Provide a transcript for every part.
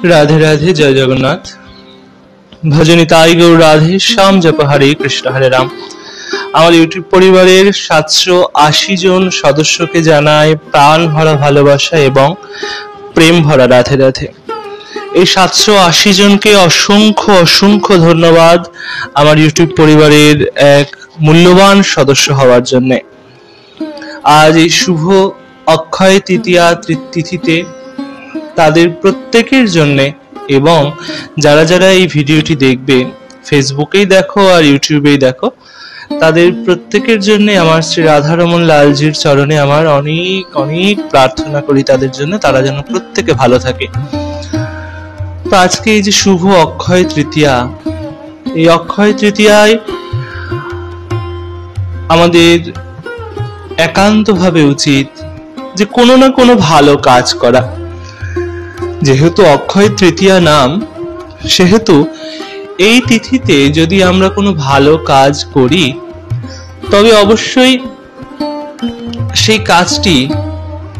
রাধে রাধে, জয় জগন্নাথ। ভজনী তাই গৌর রাধে, শ্যাম জপ হরে কৃষ্ণ হরে রাম। আমার ইউটিউব পরিবারের 780 জন সদস্যকে জানায় প্রাণ ভরা ভালোবাসা এবং প্রেম ভরা রাধে রাধে। এই 780 জনকে অসংখ্য অসংখ্য ধন্যবাদ আমার ইউটিউব পরিবারের এক মূল্যবান সদস্য হওয়ার জন্য। আজ এই শুভ অক্ষয় তৃতীয়া তিথিতে তাদের প্রত্যেকের জন্য এবং যারা যারা এই ভিডিওটি দেখবে, ফেসবুকেই দেখো আর ইউটিউবেই দেখো, তাদের প্রত্যেকের জন্য আমার শ্রী রাধারমন লালজির চরণে আমার অনেক অনেক প্রার্থনা করি তাদের জন্য, তারা যেন প্রত্যেকে ভালো থাকে। তো আজকে এই যে শুভ অক্ষয় তৃতীয়া, এই অক্ষয় তৃতীয়ায় আমাদের একান্তভাবে উচিত যে কোনো না কোনো ভালো কাজ করা। যেহেতু অক্ষয় তৃতীয়া নাম, সেহেতু এই তিথিতে যদি আমরা কোনো ভালো কাজ করি তবে অবশ্যই সেই কাজটি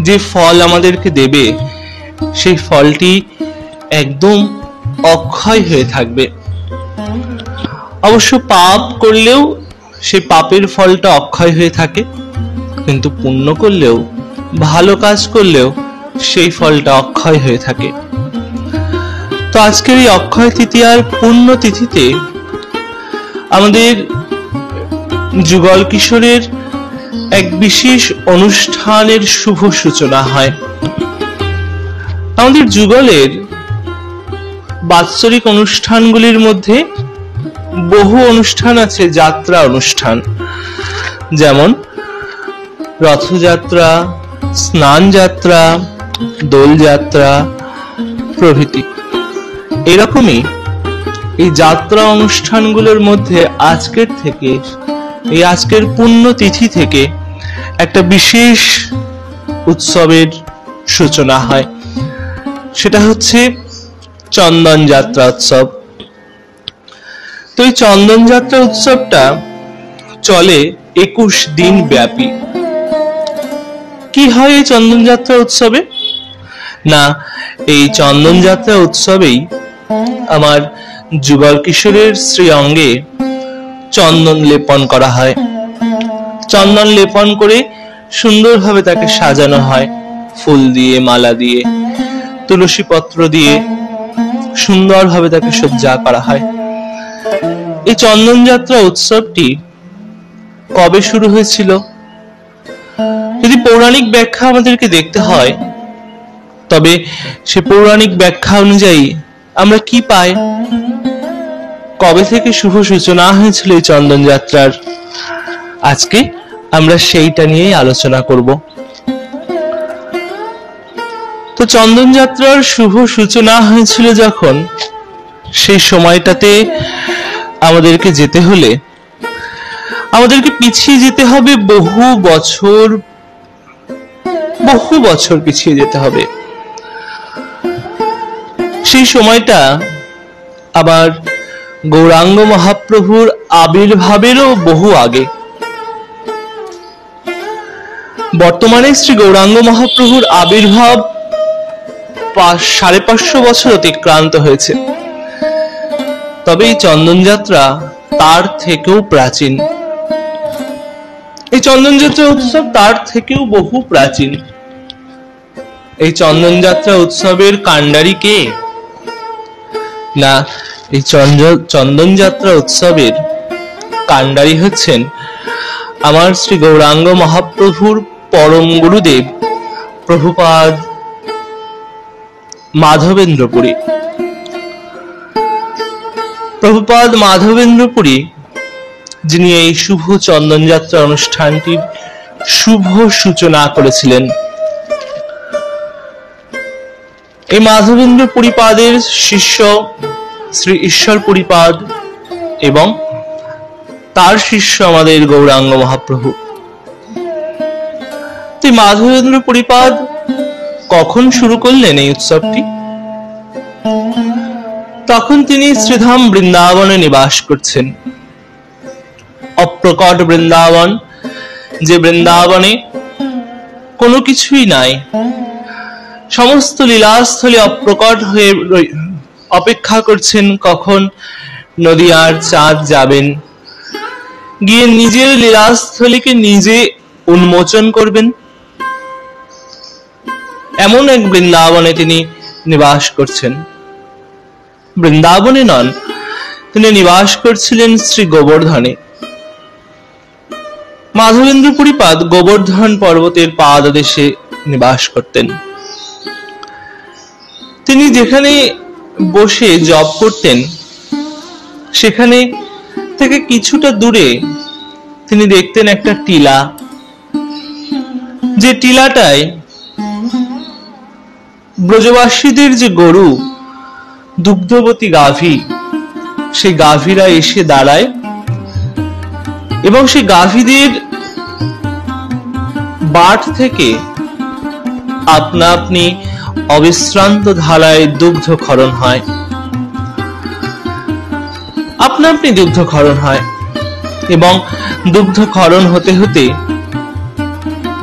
যে ফল আমাদেরকে দেবে সেই ফলটি একদম অক্ষয় হয়ে থাকবে। অবশ্য পাপ করলেও সেই পাপের ফলটা অক্ষয় হয়ে থাকে, কিন্তু পুণ্য করলেও, ভালো কাজ করলেও সেই ফলটা অক্ষয় হয়ে থাকে। তো আজকের এই অক্ষয় তৃতীয়ার পুণ্য তিথিতে আমাদের যুগল কিশোরের এক বিশেষ অনুষ্ঠানের শুভ সূচনা হয়। আমাদের যুগলের বাৎসরিক অনুষ্ঠানগুলির মধ্যে বহু অনুষ্ঠান আছে যাত্রা অনুষ্ঠান, যেমন রথযাত্রা, স্নান যাত্রা, দোল যাত্রা প্রভৃতি। এরকমই এই যাত্রা অনুষ্ঠানগুলোর মধ্যে আজকের পুণ্য তিথি থেকে একটা বিশেষ উৎসবের সূচনা হয়, সেটা হচ্ছে চন্দন যাত্রা উৎসব। তো এই চন্দন যাত্রা উৎসবটা চলে 21 দিন ব্যাপী। কি হয় এই চন্দন যাত্রা উৎসবে? না, এই চন্দন যাত্রা উৎসবেই আমার যুগল কিশোরের শ্রী অঙ্গে চন্দন লেপন করা হয়। চন্দন লেপন করে সুন্দরভাবে তাকে সাজানো হয়, ফুল দিয়ে, মালা দিয়ে, তুলসী পত্র দিয়ে সুন্দরভাবে তাকে সজ্জা করা হয়। এই চন্দন যাত্রা উৎসবটি কবে শুরু হয়েছিল? যদি পৌরাণিক ব্যাখ্যা আমাদেরকে দেখতে হয়, তবে সে পৌরাণিক ব্যাখ্যা অনুযায়ী আমরা কি পাই, কবে থেকে শুভ সূচনা হয়েছিল এই চন্দন যাত্রার, আজকে আমরা সেইটা নিয়েই আলোচনা করব। তো চন্দন যাত্রার শুভ সূচনা হয়েছিল যখন, সেই সময়টাতে আমাদেরকে যেতে হলে আমাদেরকে পিছিয়ে যেতে হবে বহু বছর পিছিয়ে যেতে হবে। সেই সময়টা আবার গৌরাঙ্গ মহাপ্রভুর আবির্ভাবেরও বহু আগে। বর্তমানে শ্রী গৌরাঙ্গ মহাপ্রভুর আবির্ভাব 550 বছর অতিক্রান্ত হয়েছে, তবে এই চন্দন যাত্রা তার থেকেও প্রাচীন। এই চন্দন যাত্রা উৎসব তার থেকেও বহু প্রাচীন। এই চন্দন যাত্রা উৎসবের কাণ্ডারি কে? না, এই চন্দন যাত্রা উৎসবের কাণ্ডারি হচ্ছেন আমার শ্রী গৌরাঙ্গ মহাপ্রভুর পরম গুরুদেব প্রভুপাদ মাধবেন্দ্রপুরী। প্রভুপাদ মাধবেন্দ্রপুরী, যিনি এই শুভ চন্দন যাত্রা অনুষ্ঠানটির শুভ সূচনা করেছিলেন। এই মাধবেন্দ্র পুরীপাদের শিষ্য শ্রী ঈশ্বর পুরীপাদ এবং তার শিষ্য আমাদের গৌরাঙ্গ মহাপ্রভু। মাধবেন্দ্র পুরীপাদ কখন শুরু করলেন এই উৎসবটি? তখন তিনি শ্রীধাম বৃন্দাবনে নিবাস করছেন। অপ্রকট বৃন্দাবন, যে বৃন্দাবনে কোনো কিছুই নাই, সমস্ত লীলাস্থলে অপ্রকট হয়ে অপেক্ষা করছেন কখন নদিয়ার চাঁদ যাবেন, গিয়ে নিজের লীলাস্থলীকে নিজে উন্মোচন করবেন। এমন এক বৃন্দাবনে তিনি নিবাস করছেন। বৃন্দাবনে নন, তিনি নিবাস করছিলেন শ্রী গোবর্ধনে। মাধবেন্দ্র পুরীপাদ গোবর্ধন পর্বতের পাদদেশে নিবাস করতেন। তিনি যেখানে বসে জপ করতেন সেখানে থেকে কিছুটা দূরে তিনি দেখতেন একটা টিলা, যে টিলাটায় ব্রজবাসীদের যে গরু, দুগ্ধবতী গাভী, সেই গাভীরা এসে দাঁড়ায় এবং সেই গাভীদের বাট থেকে আপনা আপনি অবিশ্রান্ত ধারায় দুগ্ধ ক্ষরণ হয়, আপনা আপনি দুগ্ধ ক্ষরণ হয় এবং দুগ্ধ ক্ষরণ হতে হতে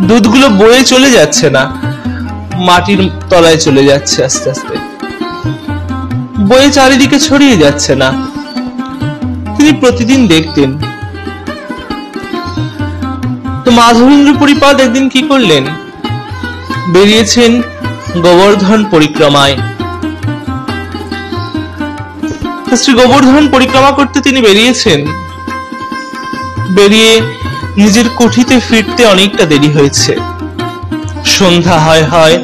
দুধগুলো বয়ে চলে যাচ্ছে না, মাটির তলায় চলে যাচ্ছে, আস্তে আস্তে বয়ে চারিদিকে ছড়িয়ে যাচ্ছে না। তিনি প্রতিদিন দেখতেন। তো মাধবেন্দ্র পুরীপাদ একদিন কি করলেন, বেরিয়েছেন গোবর্ধন পরিক্রমায়। শ্রী গোবর্ধন পরিক্রমা করতে তিনি বেরিয়েছেন। বেরিয়ে নিজের কুঠিতে ফিরতে অনেকটা দেরি হয়েছে, সন্ধ্যা হয়।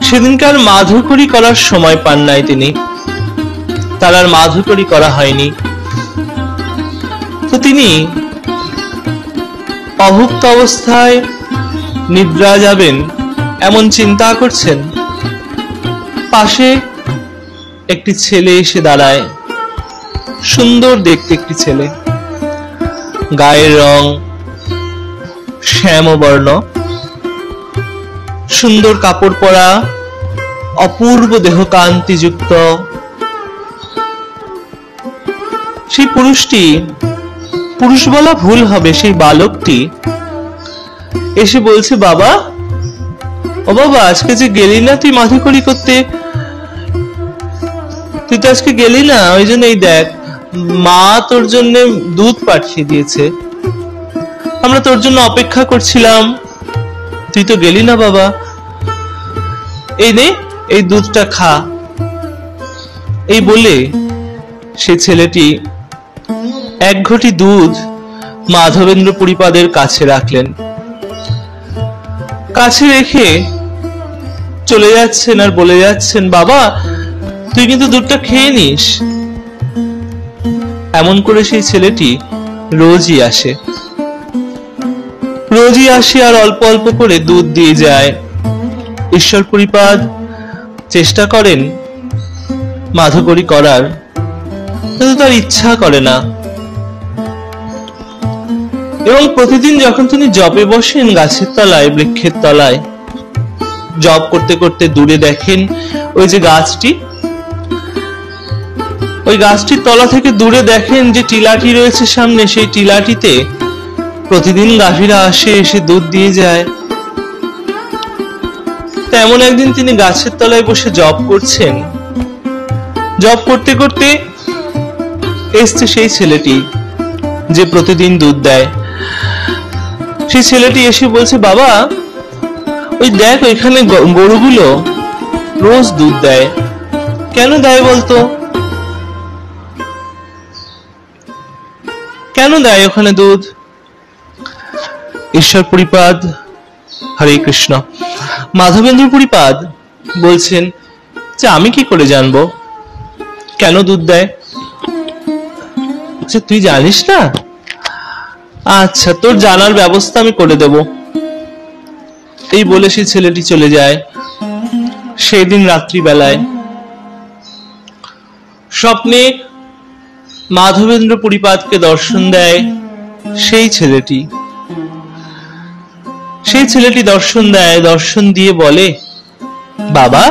সেদিনকার মাধুকরী করার সময় পান নাই তিনি, তার আর মাধুকরী করা হয়নি। তো তিনি অভুক্ত অবস্থায় নিদ্রা যাবেন এমন চিন্তা করছেন। পাশে একটি ছেলে এসে দাঁড়ায়, সুন্দর দেখতে একটি ছেলে, গায়ের রং শ্যামবর্ণ, সুন্দর কাপড় পরা, অপূর্ব দেহকান্তিযুক্ত। সেই পুরুষটি, পুরুষ বলা ভুল হবে, সেই বালকটি এসে বলছে, বাবা, ও বাবা, আজকে যে গেলি না তুই মাধুকরী করতে, তুই তো আজকে গেলি না, ওই জন্য এই দেখ মা তোর জন্য দুধ পাঠিয়ে দিয়েছে, আমরা তোর জন্য অপেক্ষা করছিলাম, তুই তো গেলি না বাবা, এই নে এই দুধটা খা। এই বলে সে ছেলেটি এক ঘটি দুধ মাধবেন্দ্র পুরীপাদের কাছে রাখলেন। কাছে রেখে চলে যাচ্ছেন আর বলে যাচ্ছেন, বাবা তুই কিন্তু দুধটা খেয়ে নিস। এমন করে সেই ছেলেটি রোজই আসে আর অল্প অল্প করে দুধ দিয়ে যায়। ঈশ্বর পুরীপাদ চেষ্টা করেন মাধুকরী করার, কিন্তু তার ইচ্ছা করে না। এবং প্রতিদিন যখন তিনি জপে বসেন গাছের তলায়, বৃক্ষের তলায় জপ করতে করতে দূরে দেখেন ওই যে গাছটি, ওই গাছটির তলা থেকে দূরে দেখেন যে টিলাটি রয়েছে সামনে, সেই টিলাটিতে প্রতিদিন গাভীরা আসে, এসে দুধ দিয়ে যায়। তেমন একদিন তিনি গাছের তলায় বসে জপ করছেন, জপ করতে করতে এসছে সেই ছেলেটি যে প্রতিদিন দুধ দেয়। সেই ছেলেটি এসে বলছে, বাবা ওই দেখ ওইখানে গরুগুলো রোজ দুধ দেয়, কেন দেয় বলতো, কেন দেয় ওখানে দুধ? ঈশ্বর পুরীপাদ, হরে কৃষ্ণ, মাধবেন্দ্র পুরীপাদ বলছেন যে আমি কি করে জানবো কেন দুধ দেয়? আচ্ছা তুই জানিস না? আচ্ছা তোর জানার ব্যবস্থা আমি করে দেব। এই বলে সেই ছেলেটি চলে যায়। সেদিন রাত্রিবেলায় স্বপ্নে মাধবেন্দ্র পুরীপাদকে দর্শন দেয় সেই ছেলেটি। সেই ছেলেটি দর্শন দেয়, দর্শন দিয়ে বলে, বাবা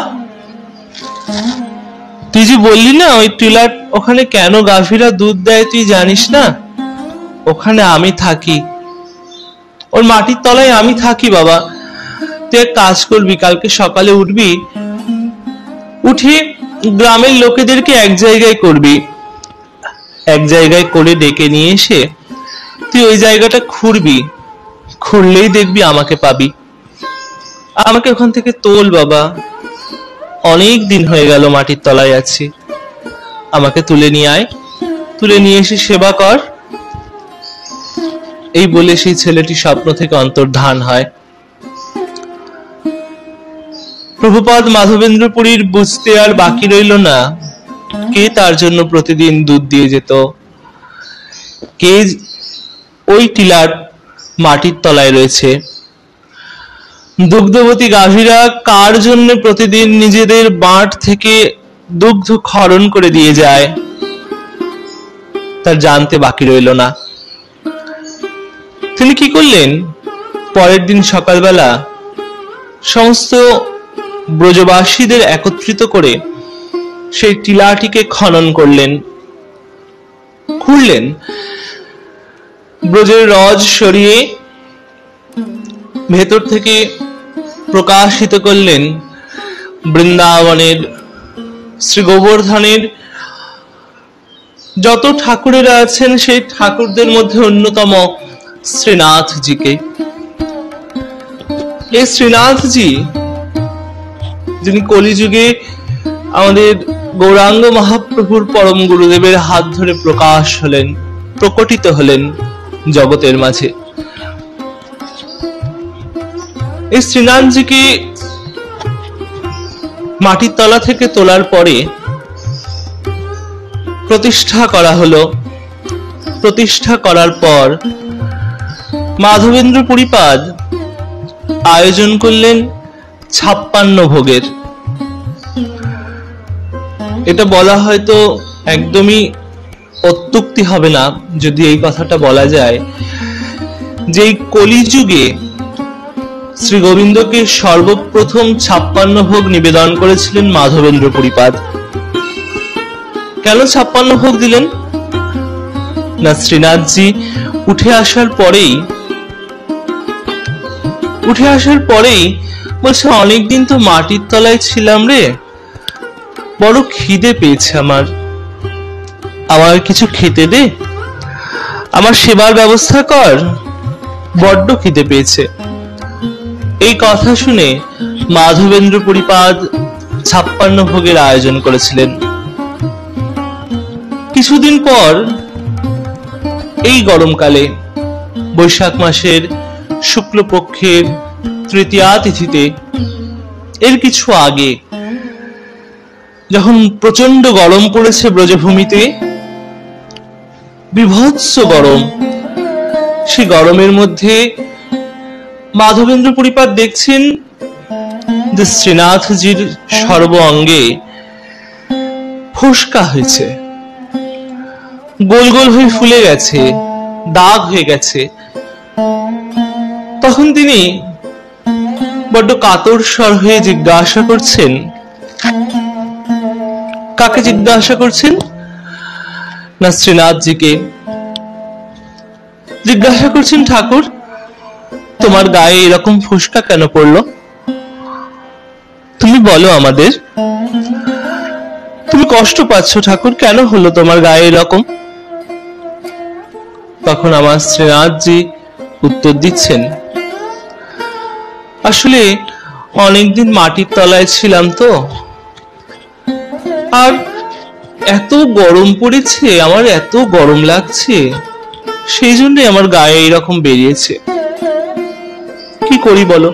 তুই যে বললি না ওই টিলার ওখানে কেন গাভীরা দুধ দেয় তুই জানিস না? ওখানে আমি থাকি, ওর মাটির তলায় আমি থাকি বাবা। তুই এক কাজ করবি, কালকে সকালে উঠবি, উঠে গ্রামের লোকেদেরকে এক জায়গায় করবি, এক জায়গায় করে ডেকে নিয়ে এসে তুই ওই জায়গাটা খুঁড়বি, খুঁড়লেই দেখবি আমাকে পাবি। আমাকে ওখান থেকে তোল বাবা, অনেক দিন হয়ে গেল মাটির তলায় আছি, আমাকে তুলে নিয়ে আয়, তুলে নিয়ে এসে সেবা কর। এই বলে সেই ছেলেটি স্বপ্ন থেকে অন্তর্ধান হয়। প্রভুপাদ মাধবেন্দ্র পুরীর বুঝতে আর বাকি রইল না কে তার জন্য প্রতিদিন দুধ দিয়ে যেত, কে ওই টিলার মাটির তলায় রয়েছে, দুগ্ধবতী গাভীরা কার জন্য প্রতিদিন নিজেদের বাঁট থেকে দুগ্ধ খরণ করে দিয়ে যায়, তার জানতে বাকি রইল না। তিনি কি করলেন, পরের দিন সকালবেলা সমস্ত ব্রজবাসীদের একত্রিত করে সেই টিলাটিকে খনন করলেন, খুঁড়লেন, ব্রজের রজ সরিয়ে ভেতর থেকে প্রকাশিত করলেন বৃন্দাবনের শ্রী গোবর্ধনের যত ঠাকুরেরা আছেন সেই ঠাকুরদের মধ্যে অন্যতম শ্রীনাথজিকে। এই শ্রীনাথজি, যিনি কলিযুগে আমাদের গৌরাঙ্গ মহাপ্রভুর পরম গুরুদেবের হাত ধরে প্রকাশ হলেন, প্রকটিত হলেন জগতের মাঝে। এই শ্রীনাথজিকে মাটির তলা থেকে তোলার পরে প্রতিষ্ঠা করা হলো। প্রতিষ্ঠা করার পর মাধবেন্দ্র পুরীপাদ আয়োজন করলেন 56 ভোগের। এটা বলা হয়তো একদমই অত্যুক্তি হবে না যদি এই কথাটা বলা যায় যে কলিযুগে শ্রী গোবিন্দকে সর্বপ্রথম 56 ভোগ নিবেদন করেছিলেন মাধবেন্দ্র পুরীপাদ। কেন 56 ভোগ দিলেন না, শ্রীনাথজি উঠে আসার পরেই বলছে, অনেকদিন তো মাটির তলায় ছিলাম রে, বড় খিদে পেয়েছে আমার কিছু খেতে দে, আমার সেবার ব্যবস্থা কর, বড্ড খিদে পেয়েছে। এই কথা শুনে মাধবেন্দ্র পুরীপাদ 56 ভোগের আয়োজন করেছিলেন। কিছুদিন পর এই গরমকালে বৈশাখ মাসের শুক্লপক্ষের তৃতীয়া তিথিতে, এর কিছু আগে, যখন প্রচন্ড গরম পড়েছে ব্রজভূমিতে, বিভৎস গরম, সেই গরমের মধ্যে মাধবেন্দ্র পুরীপাদ দেখছেন যে শ্রীনাথজির সর্ব অঙ্গে ফোস্কা হয়েছে, গোল গোল হয়ে ফুলে গেছে, দাগ হয়ে গেছে। তখন তিনি বড্ড কাতর স্বর হয়ে জিজ্ঞাসা করছেন, কাকে জিজ্ঞাসা করছেন না, শ্রীনাথজিকে জিজ্ঞাসা করছেন, ঠাকুর তোমার গায়ে এরকম ফোস্কা কেন পড়লো, তুমি বলো আমাদের, তুমি কষ্ট পাচ্ছ ঠাকুর, কেন হলো তোমার গায়ে এরকম? তখন আমার শ্রীনাথজি উত্তর দিচ্ছেন, আসলে অনেকদিন মাটির তলায় ছিলাম তো, আর এত গরম পড়েছে, আমার এত গরম লাগছে, সেই জন্য আমার গায়ে এরকম বেরিয়েছে। কি করি বলো,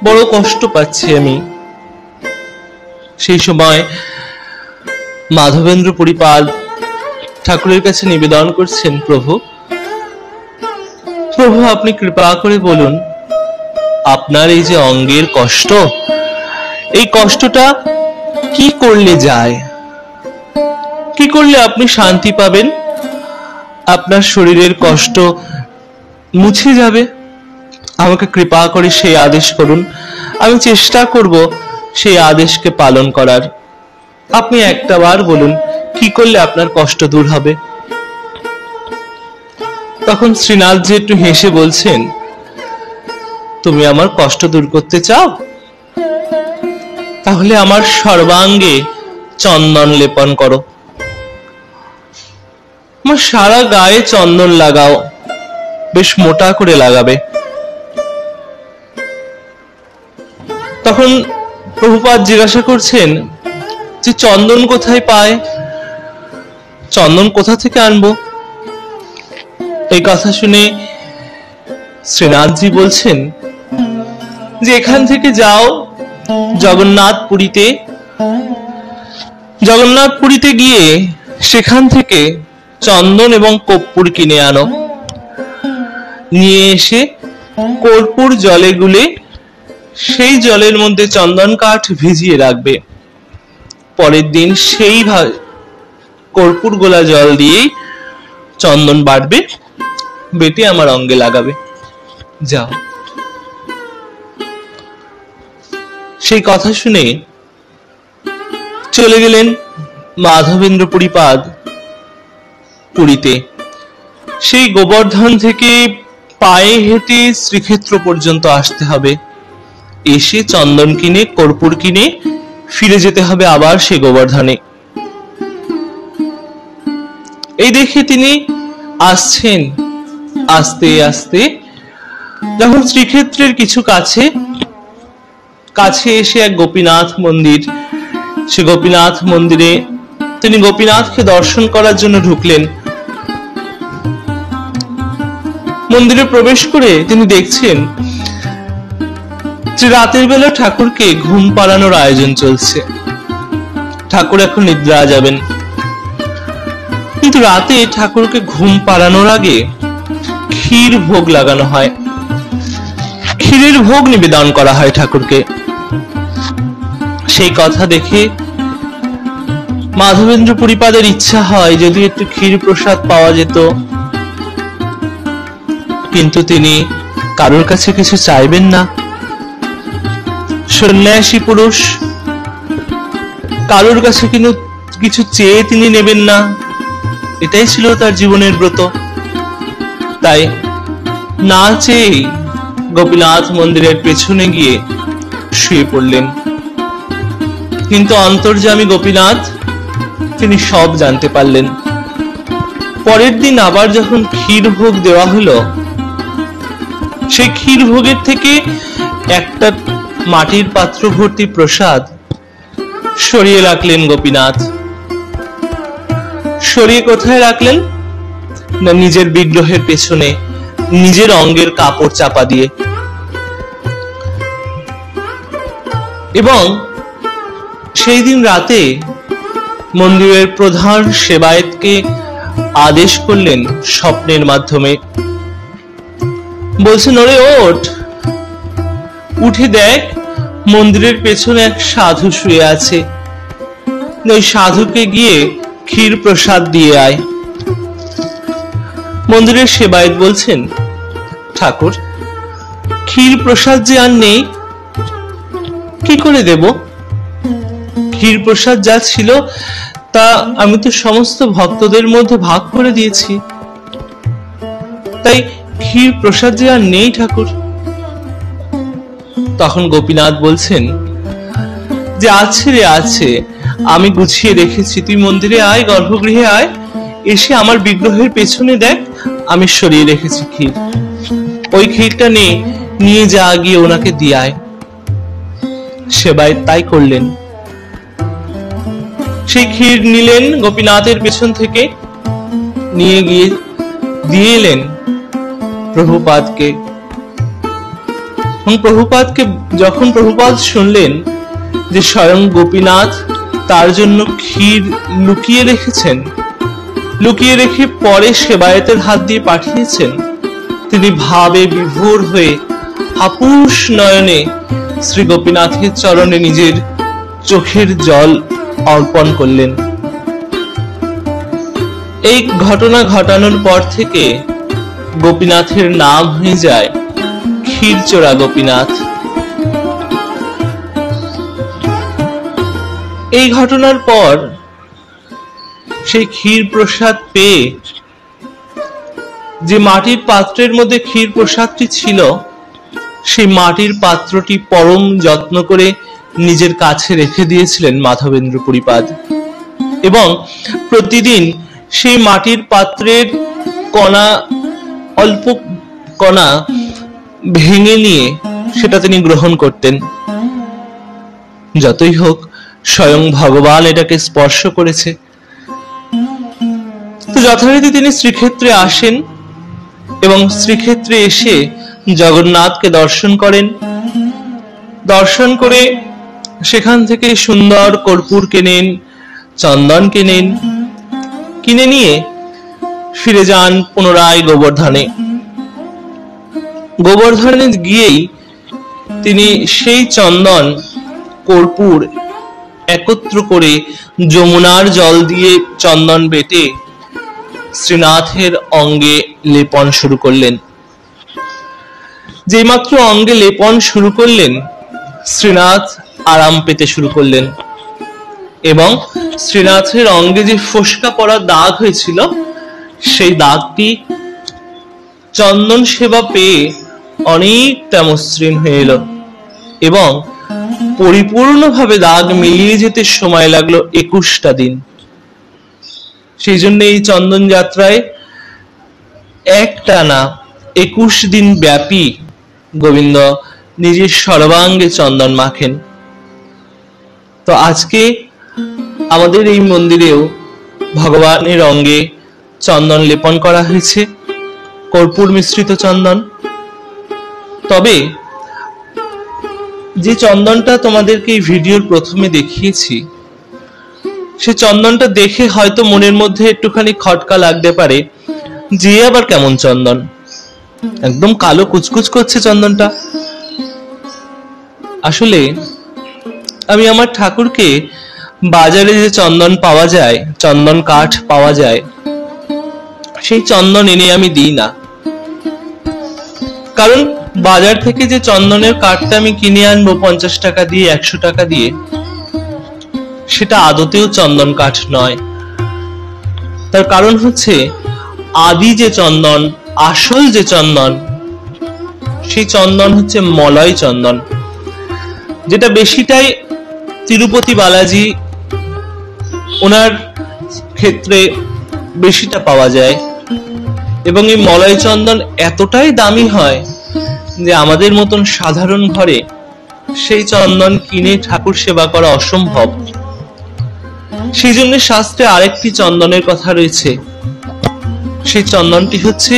বড় কষ্ট পাচ্ছি আমি। সেই সময় মাধবেন্দ্র পুরীপাদ ঠাকুরের কাছে নিবেদন করছেন, প্রভু আপনি কৃপা করে বলুন, আপনার এই যে অঙ্গের কষ্ট, এই কষ্টটা কি করলে যায়, কি করলে আপনি শান্তি পাবেন, আপনার শরীরের কষ্ট মুছে যাবে, আমাকে কৃপা করে সেই আদেশ করুন, আমি চেষ্টা করব সেই আদেশকে পালন করার। আপনি একটা বার বলুন, কি করলে আপনার কষ্ট দূর হবে? তখন শ্রীনাথজি একটু হেসে বলছেন, তুমি আমার কষ্ট দূর করতে চাও? তাহলে আমার সর্বাঙ্গে চন্দন লেপন করো, আমার সারা গায়ে চন্দন লাগাও, বেশ মোটা করে লাগাবে। তখন প্রভুপাদ জিজ্ঞাসা করছেন যে চন্দন কোথায় পায়, চন্দন কোথা থেকে আনবো? এই কথা শুনে শ্রীনাথজি বলছেন যে এখান থেকে যাও জগন্নাথপুরীতে, জগন্নাথপুরীতে গিয়ে সেখান থেকে চন্দন এবং কর্পূর কিনে আনো, নিয়ে এসে কর্পূর জলে গুলে সেই জলের মধ্যে চন্দন কাঠ ভিজিয়ে রাখবে। পরের দিন সেই কর্পূর গোলা জল দিয়ে চন্দন বাটবে, বেটে আমার অঙ্গে লাগাবে, যাও। সেই কথা শুনে চলে গেলেন মাধবেন্দ্র পুরীপাদ পুরীতে। সেই গোবর্ধন থেকে পায়ে হেঁটে শ্রীক্ষেত্র পর্যন্ত আসতে হবে, এসে চন্দন কিনে কর্পূর কিনে ফিরে যেতে হবে আবার সেই গোবর্ধনে। এই দেখে তিনি আসছেন, আস্তে আস্তে যখন শ্রীক্ষেত্রের কিছু কাছে এসে এক গোপীনাথ মন্দির, সে গোপীনাথ মন্দিরে তিনি গোপীনাথকে দর্শন করার জন্য ঢুকলেন। মন্দিরে প্রবেশ করে তিনি দেখছেন যে রাতের বেলা ঠাকুরকে ঘুম পাড়ানোর আয়োজন চলছে, ঠাকুর এখন নিদ্রা যাবেন। কিন্তু রাতে ঠাকুরকে ঘুম পাড়ানোর আগে ক্ষীর ভোগ লাগানো হয়, ক্ষীরের ভোগ নিবেদন করা হয় ঠাকুরকে। সেই কথা দেখে মাধবেন্দ্র পুরীপাদের ইচ্ছা হয় যদি একটু ক্ষীর প্রসাদ পাওয়া যেত, কিন্তু তিনি কারোর কাছে কিছু চাইবেন না। সন্ন্যাসী পুরুষ, কারোর কাছে কিন্তু কিছু চেয়ে তিনি নেবেন না, এটাই ছিল তার জীবনের ব্রত। তাই না চেয়ে গোপীনাথ মন্দিরের পেছনে গিয়ে শুয়ে পড়লেন। কিন্তু অন্তর্যামী গোপীনাথ তিনি সব জানতে পারলেন। পরের দিন আবার যখন ক্ষীর ভোগ দেওয়া হলো, সেই ক্ষীর ভোগের থেকে একটা মাটির পাত্র ভর্তি প্রসাদ সরিয়ে রাখলেন গোপীনাথ। সরিয়ে কোথায় রাখলেন না নিজের বিগ্রহের পেছনে, নিজের অঙ্গের কাপড় চাপা দিয়ে। এবং সেই দিন রাতে মন্দিরের প্রধান সেবায়েতকে আদেশ করলেন স্বপ্নের মাধ্যমে, বলছেন ওরে ওঠ, উঠে দেখ মন্দিরের পেছনে এক সাধু শুয়ে আছে, ওই সাধুকে গিয়ে ক্ষীর প্রসাদ দিয়ে আয়। মন্দিরের সেবায়েত বলছেন ঠাকুর, ক্ষীর প্রসাদ যে আর নেই, কি করে দেব? ক্ষীর প্রসাদ যা ছিল তা আমি তো সমস্ত ভক্তদের মধ্যে ভাগ করে দিয়েছি, তাই ক্ষীর প্রসাদ যে আর নেই ঠাকুর। তখন গোপীনাথ বলছেন যে আছে রে আছে, আমি গুছিয়ে রেখেছি, তুই মন্দিরে আয়, গর্ভগৃহে আয়, এসে আমার বিগ্রহের পেছনে দেখ আমি সরিয়ে রেখেছি ক্ষীর, ওই ক্ষীরটা নিয়ে যা, গিয়ে ওনাকে দিয়ে আয়। সেবায়েত তাই করলেন। সেই ক্ষীর নিলেন গোপীনাথের পেছন থেকে, নিয়ে গিয়ে দিয়ে এলেন প্রভুপাদকে। প্রভুপাদকে যখন প্রভুপাদ শুনলেন যে স্বয়ং গোপীনাথ তার জন্য ক্ষীর লুকিয়ে রেখেছেন, লুকিয়ে রেখে পরে সেবায়েতের হাত দিয়ে পাঠিয়েছেন, তিনি ভাবে বিভোর হয়ে আপুষ নয়নে শ্রী গোপীনাথের চরণে নিজের চোখের জল অর্পণ করলেন। এই ঘটনা ঘটানোর পর থেকে গোপীনাথের নাম হয়ে যায় ক্ষীরচোরা গোপীনাথ। এই ঘটনার পর সেই ক্ষীর প্রসাদ পেয়ে, যে মাটির পাত্রের মধ্যে ক্ষীর প্রসাদটি ছিল সেই মাটির পাত্রটি পরম যত্ন করে নিজের কাছে রেখে দিয়েছিলেন মাধবেন্দ্র পুরীপাদ, এবং প্রতিদিন সেই মাটির পাত্রের কণা, অল্প কণা ভেঙে নিয়ে সেটা তিনি গ্রহণ করতেন। যতই হোক স্বয়ং ভগবান এটাকে স্পর্শ করেছে। তো যথারীতি তিনি শ্রীক্ষেত্রে আসেন এবং শ্রীক্ষেত্রে এসে জগন্নাথকে দর্শন করেন। দর্শন করে সেখান থেকে সুন্দর কর্পূর কেনেন, চন্দন কেনেন, কিনে নিয়ে ফিরে যান পুনরায় গোবর্ধনে। গোবর্ধনে গিয়েই তিনি সেই চন্দন কর্পূর একত্র করে যমুনার জল দিয়ে চন্দন বেটে শ্রীনাথের অঙ্গে লেপন শুরু করলেন। যেমাত্র অঙ্গে লেপন শুরু করলেন, শ্রীনাথ আরাম পেতে শুরু করলেন এবং শ্রীনাথের অঙ্গে যে ফোস্কা পড়া দাগ হয়েছিল, সেই দাগটি চন্দন সেবা পেয়ে অনেকটা মসৃণ হয়ে এলো এবং পরিপূর্ণভাবে দাগ মিলিয়ে যেতে সময় লাগলো 21টা দিন। সেই জন্য এই চন্দন যাত্রায় একটানা 21 দিন ব্যাপী গোবিন্দ নিজের সর্বাঙ্গে চন্দন মাখেন। তো আজকে আমাদের এই মন্দিরেও ভগবানের অঙ্গে চন্দন লেপন করা হয়েছে, কর্পূর মিশ্রিত চন্দন। তবে যে চন্দনটা তোমাদেরকে এই ভিডিওর প্রথমে দেখিয়েছি, সে চন্দনটা দেখে হয়তো মনের মধ্যে একটুখানি খটকা লাগতে পারে যে আবার কেমন চন্দন, একদম কালো কুচকুচ করছে চন্দনটা। আসলে আমি আমার ঠাকুরকে বাজারে যে চন্দন পাওয়া যায়, চন্দন কাঠ পাওয়া যায়, সেই চন্দন এনে আমি দিই না। কারণ বাজার থেকে যে চন্দনের কাঠটা আমি কিনে আনবো 50 টাকা দিয়ে, 100 টাকা দিয়ে, সেটা আদতেও চন্দন কাঠ নয়। তার কারণ হচ্ছে আদি যে চন্দন, আসল যে চন্দন, সেই চন্দন হচ্ছে মলয় চন্দন, যেটা বেশিটাই তিরুপতি বালাজি ওনার ক্ষেত্রে বেশিটা পাওয়া যায়। এবং এই মলয় চন্দন এতটাই দামি হয় যে আমাদের মতন সাধারণ ঘরে সেই চন্দন কিনে ঠাকুর সেবা করা অসম্ভব। সেই জন্য শাস্ত্রে আরেকটি চন্দনের কথা রয়েছে, সেই চন্দনটি হচ্ছে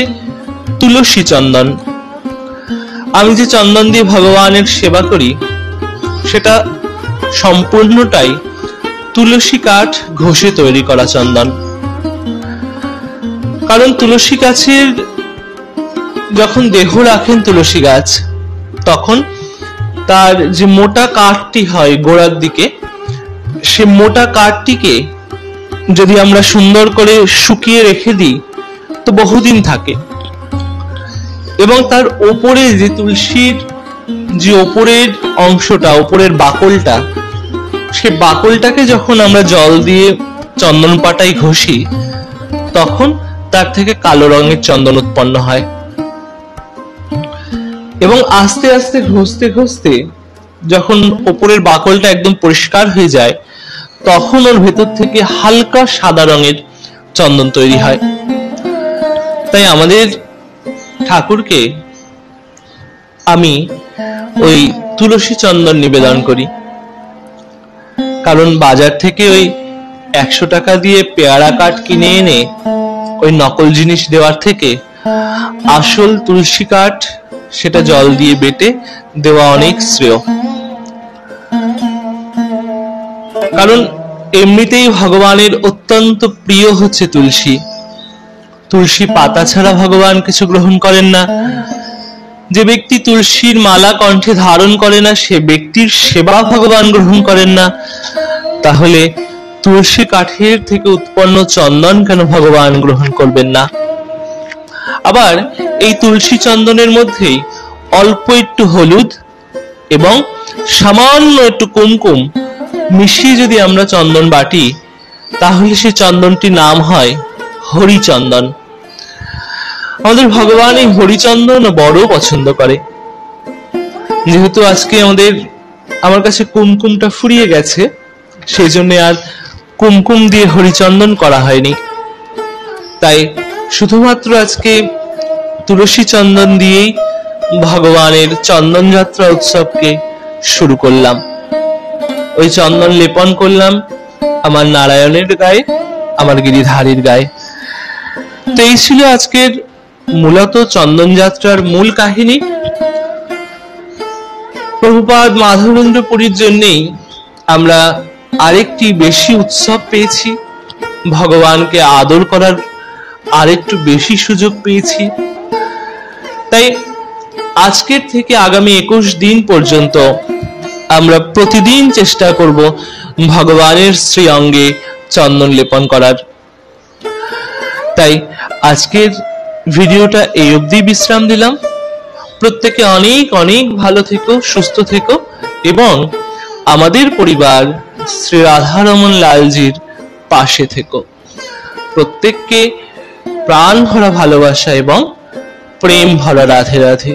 তুলসী চন্দন। আমি যে চন্দন দিয়ে ভগবানের সেবা করি, সেটা সম্পূর্ণটাই তুলসী কাঠ ঘষে তৈরি করা চন্দন। কারণ তুলসী গাছের যখন দেহ রাখেন তুলসী গাছ, তখন তার যে মোটা কাঠটি হয় গোড়ার দিকে, সে মোটা কাঠটিকে যদি আমরা সুন্দর করে শুকিয়ে রেখে দিই তো বহুদিন থাকে। এবং তার ওপরে যে তুলসীর যে ওপরের অংশটা, ওপরের বাকলটা, সে বাকলটাকে যখন আমরা জল দিয়ে চন্দন পাটায় ঘষি, তখন তার থেকে কালো রঙের চন্দন উৎপন্ন হয়। এবং আস্তে আস্তে ঘষতে ঘষতে যখন ওপরের বাকলটা একদম পরিষ্কার হয়ে যায়, তখন ওর ভেতর থেকে হালকা সাদা রঙের চন্দন তৈরি হয়। তাই আমাদের ঠাকুরকে আমি ওই তুলসী চন্দন নিবেদন করি। কারণ বাজার থেকে ওই 100 টাকা দিয়ে পেয়ারা কাঠ কিনে এনে ওই নকল জিনিস দেওয়ার থেকে আসল তুলসী কাঠ, সেটা জল দিয়ে বেটে দেওয়া অনেক শ্রেয়। কারণ এমনিতেই ভগবানের অত্যন্ত প্রিয় হচ্ছে তুলসী। তুলসী পাতা ছাড়া ভগবান কিছু গ্রহণ করেন না। যে ব্যক্তি তুলসীর মালা কণ্ঠে ধারণ করে না, সে ব্যক্তির সেবা ভগবান গ্রহণ করেন না। তাহলে তুলসী কাঠের থেকে উৎপন্ন চন্দন কেন ভগবান গ্রহণ করবেন না? আবার এই তুলসী চন্দনের মধ্যেই অল্প একটু হলুদ এবং সামান্য একটু কুমকুম মিশিয়ে যদি আমরা চন্দন বাটি, তাহলে সেই চন্দনটির নাম হয় হরিচন্দন। আমাদের ভগবান এই হরিচন্দন বড় পছন্দ করে। যেহেতু আজকে আমার কাছে কুমকুমটা ফুরিয়ে গেছে, সেই জন্য আর কুমকুম দিয়ে হরিচন্দন করা হয়নি, তাই শুধুমাত্র আজকে তুলসী চন্দন দিয়েই ভগবানের চন্দন যাত্রা উৎসবকে শুরু করলাম। ওই চন্দন লেপন করলাম আমার নারায়ণের গায়ে, আমার গিরিধারীর গায়ে। তো এই ছিল আজকের মূলত চন্দন যাত্রার মূল কাহিনী। প্রভুপাদ মাধবেন্দ্র পুরীর জন্যেই আমরা আরেকটি বেশি উৎসব পেয়েছি, ভগবানকে আদর করার আরেকটু বেশি সুযোগ পেয়েছি। তাই আজকের থেকে আগামী 21 দিন পর্যন্ত আমরা প্রতিদিন চেষ্টা করব ভগবানের শ্রী অঙ্গে চন্দন লেপন করার। তাই আজকের ভিডিওটা এই অবধি বিশ্রাম দিলাম। প্রত্যেকে অনেক অনেক ভালো থেকো, সুস্থ থেকো এবং আমাদের পরিবার শ্রী রাধারমন লালজির পাশে থেকো। প্রত্যেককে প্রাণ ভরা ভালোবাসা এবং প্রেম ভরা রাধে রাধে।